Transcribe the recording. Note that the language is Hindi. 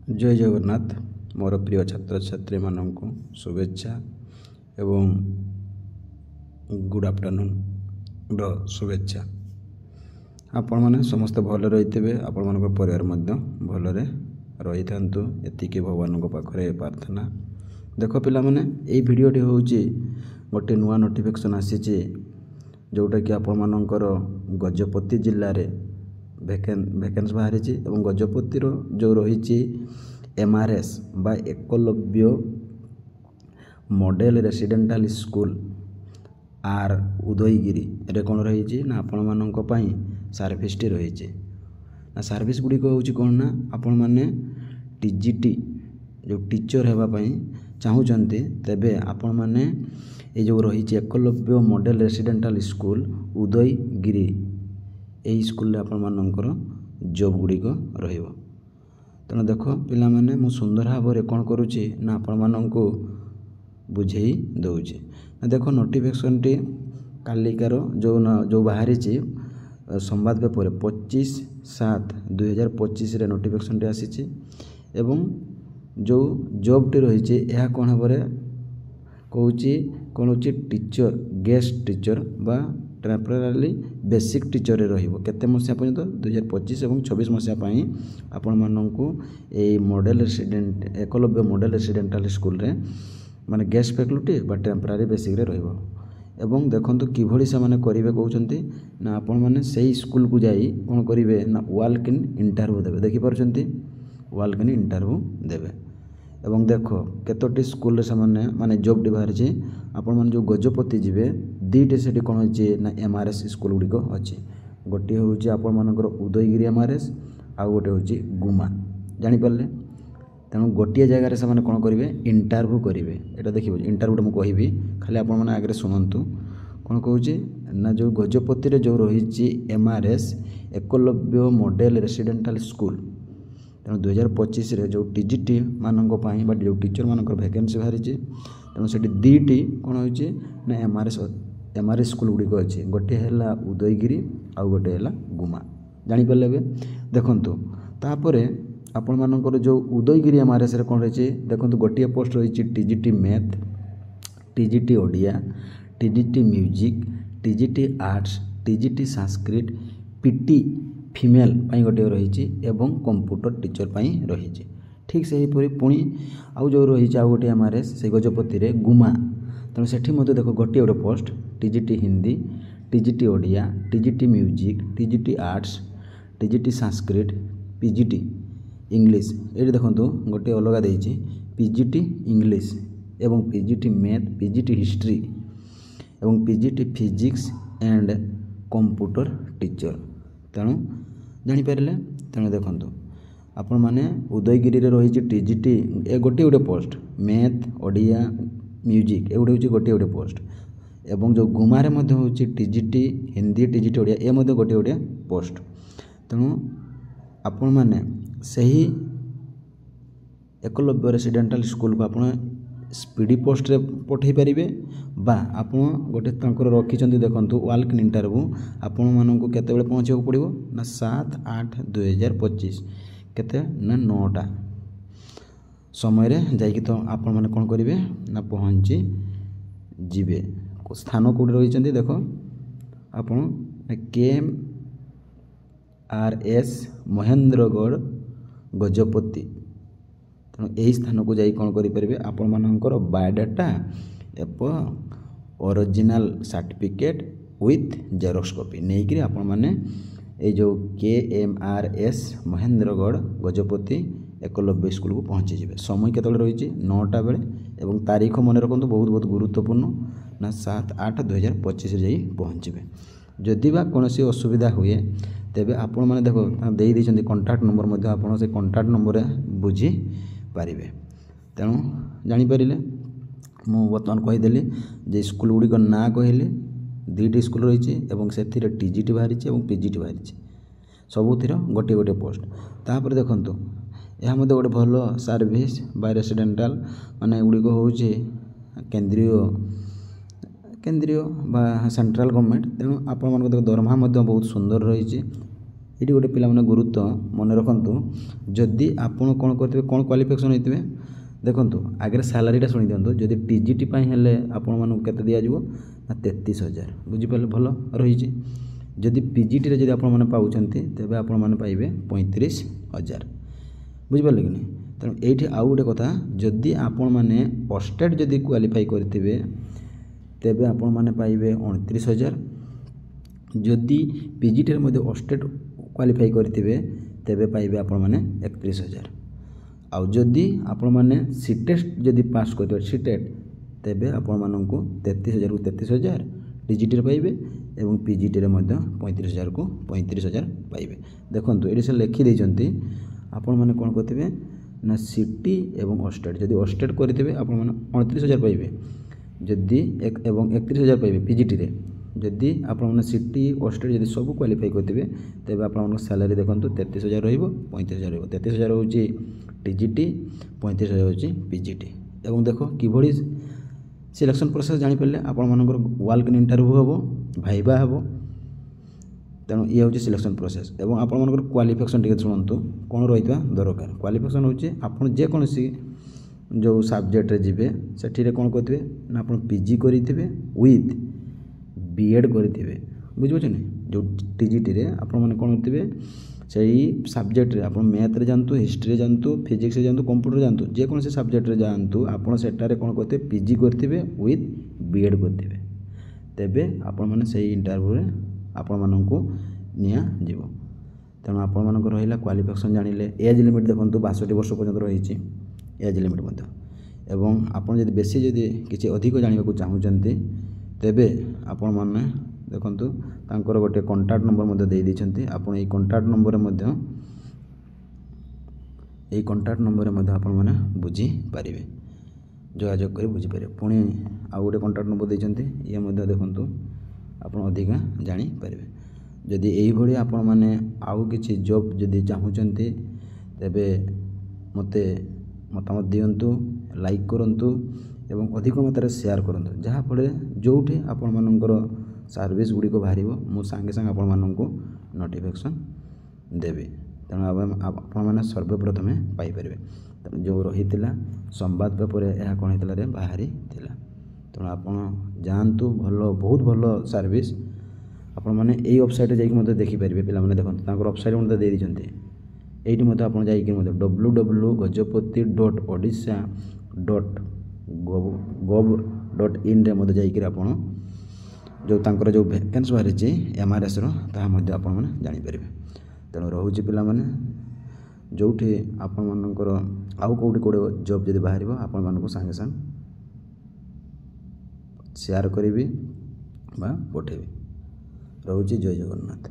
जय जगन्नाथ मोर प्रिय छात्र छात्री मानक शुभेच्छा एवं गुड आफ्टरनून शुभेच्छा। आपण मैंने समस्त भल रही आपण मान परिवार भल रही था एतिकी भगवान पाखे प्रार्थना। देख पिला माने एई भिडियोटी हूँ गोटे नुआ नोटिफिकेशन आसी जोटा कि आपण मानकर गजपति जिले में वैकेंसी बाहरी और गजपतिर जो रही एमआरएस बा एकलव्य मॉडल रेसिडेंटाल स्कूल आर उदयगिरी रे कौन रही ना आपण मानक पई सर्विसटी रही ना सर्विस गुड़ी हूँ कौन ना आपण मैंने टीजीटी जो टीचर होगापाई चाहूँगी तेबे आपण मैंने ये जो रही Eklavya model residential school Udayagiri यही स्कूल आपण मानकर जॉब गुड़िक रहिबो। तेणु देख पिला माने मु सुंदर भाव में कौन करुच्ची ना आपण मानकु बुझेई दउची। देख नोटिफिकेशन टी कालिकार जो बाहरी संवाद पेपर 25/7/2025 रे नोटिफिकेशन टी आसी एवं जो जॉब टी रही है कौन भाव कौन टीचर गेस्ट टीचर बा टेम्परेरी बेसिक टीचर रहिबो केते मसिया पर्यंत 2025 और 26 मसिया पई आपण माननकु ए model resident Eklavya model residential school रे माने गेस्ट फैकल्टी बा टेम्परेरी बेसिक रे रहिबो। एवं देखंतु किभଳି से माने करिवे कहउचंती ना आपण माने सेही स्कूल को जाई कोन करिवे ना वॉक इन इंटरव्यू देबे। देखि परचंती वॉक इन इंटरव्यू देबे। एवं देख केतोटी स्कूल से माने जॉब डी बाहरी आपण माने जो गजपति जीवे दीटे से कौन हो ना एमआरएस स्कूल गुड़िक अच्छी गोटे हूँ आपण मानकर उदयगिरी एमआरएस आउ गोटे हूँ गुमा जानीपारे। तेणु गोटे जगार से कौन करेंगे इंटरव्यू करेंगे यहाँ देखिए इंटरव्यूटा मुझे कहबी खाली आपण मैंने आगे शुणु कौन कहूँ ना जो गजपति जो रही MRS Eklavya model residential school तेणु 2025 जो टीजीटी मानक जो टीचर मानक वैकेंसी बाहरी तेणु से दीटी कौन हो ना एमआरएस स्कूल गुड़िक अच्छी गोटे है उदयगिरी आउ गोटे है गुमा जानीपारे। देखु तापर आपण मानकर जो उदयगिरी एमआरएस कौन रही देखो गोटे पोस्ट रही TGT math TGT Odia TGT music TGT arts TGT Sanskrit PT female गोटे रही एवं कंप्यूटर टीचर रही ठीक से हीपरी पुणी आउ जो रही आउ गोटे एमआरएस से गजपति रे गुमा तेणु से देख गोटे गोटे post TGT Hindi TGT Odia TGT music TGT arts TGT Sanskrit PGT English ये देखो गोटे अलग देती पीजीटी इंग्लिश एवं पीजीटी मैथ पीजीटी हिस्ट्री एवं PGT physics and computer teacher तेणु जानीपारे। तेणु देखो आपण मैंने उदयगिरी रही टीजीटी ए गोटे गोटे पोस्ट मैथ ओडिया म्यूजिक एगुटे हूँ गोटे गोटे पोस्ट एवं जो गुमारे हूँ टीजीटी हिंदी टीजीटी ओडिया ए गोटे गोटे पोस्ट तेणु आपण मैंने सही एकलव्य रेसिडेंटाल स्कूल को आपण स्पीडी पोस्ट रे पठे पारे बा आपण गोटे रखी देखो वॉक इन इंटरव्यू आपण मानक केते पहुँचा पड़ो ना 7/8/2025 केते ना 9टा समय रे जाइए तो आपण मैंने कौन करेंगे ना पहुँची जीवे स्थान कौट रही देख आपण KMRS महेंद्रगढ़ गजपति तेणु यही स्थान को जाई कौन करेंगे आपण मानकर बायोडाटा एवं original certificate with xerox copy नहीं कि आपण माने ये जो KMRS महेंद्रगढ़ गजपति एकलव्य स्कूल को पहुँची जाए। समय केत रही 9टा बेले एवं तारीख मन रखु बहुत बहुत गुरुत्वपूर्ण ना 7/8/2025 जाई पहुँचे। जदि बा कौन असुविधा हुए तेबे आपण माने देखो देती कंटाक्ट नंबर आप से कंटाक्ट नंबर बुझी पारे। तेणु जानीपारे मु बर्तमान कहीदेली जे स्कूल गुड़िक ना कहली दुईटी स्कूल रही से टीजीटी बाहरी और पीजीटी बाहरी सबुतिर गोटे गोटे पोस्ट तापर देखंतु यह गोटे भल सर्विस बाय रेसिडेंटाल माने गुड़िक हूँ केंद्रीय बा सेंट्रल गवर्नमेंट तेणु आपण दरमा बहुत सुंदर रही ये गोटे पिला माने गुरुत्व मन रखु जदि आपण कौन करेंगे कौन क्वालिफिकेशन होते देखो आगे सालारीटा शुणी दिखाँ जदि टीजीटी हेले आपण मानक केते दिया जिवो ना 33,000 बुझिपारे भल रही जदि पीजीटी जदि आपण माने पाउछंती तेबे आपण माने पाइबे 35,000 बुझिपारे कि नहीं। तेणु ये आउ गोटे कथा जदि आपण माने ऑस्टेट जदि क्वालिफाई करथिबे तेबे आपण माने पाइबे 29,000 जदि पीजीटी रे मध्ये ऑस्टेट क्वालिफाई करथिबे तेबे पाइबे आपण माने 31,000 आउ जदि आपण माने सीटेट जदि पास करथिबे सीटेट तेबे आपण माननकु 33,000 को 33,000 टीजीटी रे पाइबे एवं पीजीटी रे मध्ये 35,000 को 35,000 पाइबे। देखंतु एडी से लिखि दैचंती आपण माने कोन करथिबे ना सिटी एवं ऑस्टेट जदि ऑस्टेट करथिबे आपण माने 29,000 पाइबे जदि एवं 31,000 पाइबे पीजीटी रे जदि आपण माने सिटी ऑस्टेट जदि सब क्वालिफाई करथिबे तेबे आपण मानक सैलरी देखंतु 33,000 रहइबो 35,000 रहइबो 33,000 होची टीजीटी 35,000 होची पीजीटी एवं देखो किभଳି सिलेक्शन प्रोसेस जानि पड़ले आपण मानकर वाल्क इन इंटरव्यू हबो भाइबा हबो तेणु ये हूँ सिलेक्शन प्रोसेस एवं आपण मानकर क्वालिफिकेशन टिके शुणु कौन रही दरकार क्वालिफिकेशन होची आपण जेकोसी जो सब्जेक्ट रे जिबे सेठी कौन करथिबे ना आपण पीजी करिथिबे विथ बीएड करिथिबे बुझिबछन जो टीजीटी रे आपण माने कोन करथिबे सेही सब्जेक्ट रे आपण मैथ रे जानतु हिस्ट्री रे जानतु फिजिक्स रे जानतु कंप्यूटर जानतु जेकोसी सब्जेक्ट रे जानतु आपण सेटारे कोन करथिबे पीजी करथिबे विथ बीएड करथिबे तेबे आपण माने सेही इंटरव्यू रे आपण माननकु निया जीवो। तेणु आपण मानक रहिला क्वालिफिकेशन जानिले एज लिमिट देखंतु 62 वर्ष पर्यंत रहिछि एज लिमिट मध्ये एवं आपण जदि बेसी जदि किछि अधिक जानिबा को चाहुचंती तेबे आपण माने देखंतु तांकर गोटे कांटेक्ट नंबर मध्ये देई दिछंती आपण ए कांटेक्ट नंबर मध्ये आपण माने बुझी पारिबे जोगाजोग करी बुझी पारिबे पुणी आ गोटे कांटेक्ट नंबर देइछंती ये मध्ये देखंतु आपण अधिका जानि पारिबे जदि एही भली आपण माने आउ किछि जॉब जदि चाहुचंती तेबे मते मतामत दियंतु लाइक करंतु एवं अधिक मात्रा शेयर करंतु जहाँ फल जोठी आपण मानकर सर्विस गुड़ी को बाहर मु सांगे सांगे आपण मानक नोटिफिकेशन देवी तेणु आपण मैंने सर्वप्रथम पाइपर जो रही संवाद पेपर यह कौन होता रे बाहरी थिला तेणु आपण जानतु भल बहुत भल सर्विस आपण मैंने यही वेबसाइट जाइए देखिपारे पे देखते वेबसाइट मत दे दीजिए ये आप www.odisha.gov.in रे मत जाइए आप जो तांकर जो वैकेंसी बाहरी एमआरएस आपण मैंने जानीपर तेणु रोचे पिला माने जोठी आपण मानकर आउ कोठी कोड़े जॉब जदि बाहर आपण मानक सांगे सांग शेयर करी बा पठेबी रोचे। जय जगन्नाथ।